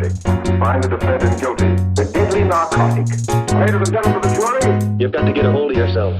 verdict. Find the defendant guilty. The deadly narcotic. Ladies and gentlemen of the jury, you've got to get a hold of yourself.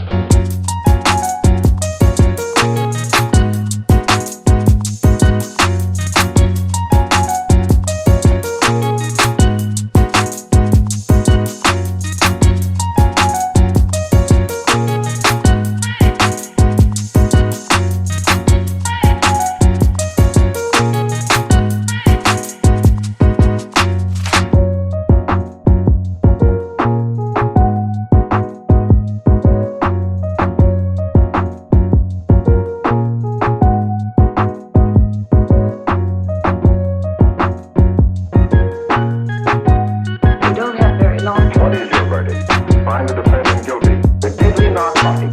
what is your verdict? Find the defendant guilty. The deadly narcotic.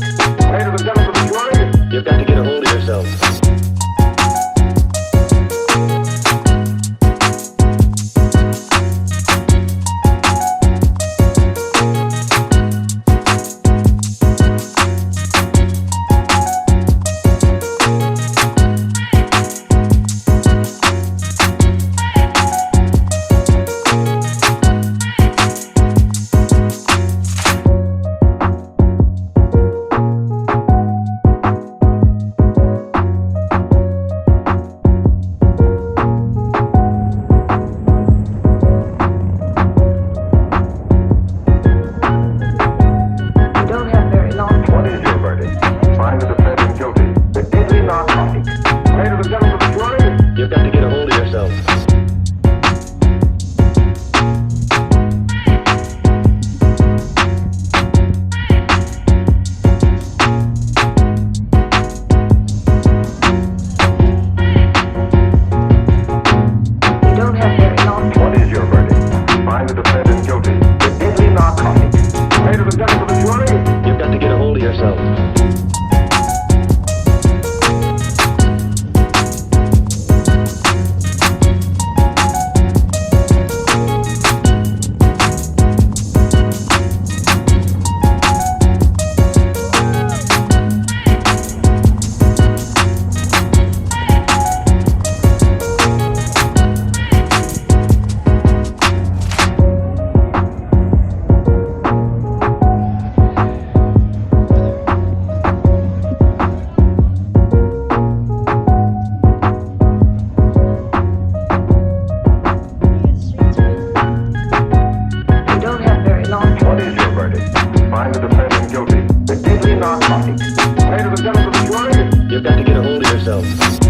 Ladies and gentlemen of the jury, you've got to get a hold of yourself. what is your verdict? Find the defendant guilty. The deadly narcotic. Ladies and gentlemen of the jury, you've got to get a hold of yourself. what is your verdict? Find the defendant guilty. The deadly narcotic. Ladies and gentlemen of the jury, you've got to get a hold of yourself. what is your verdict? Find the defendant guilty. The deadly narcotic. Ladies and gentlemen of the jury, you've got to get a hold of yourself.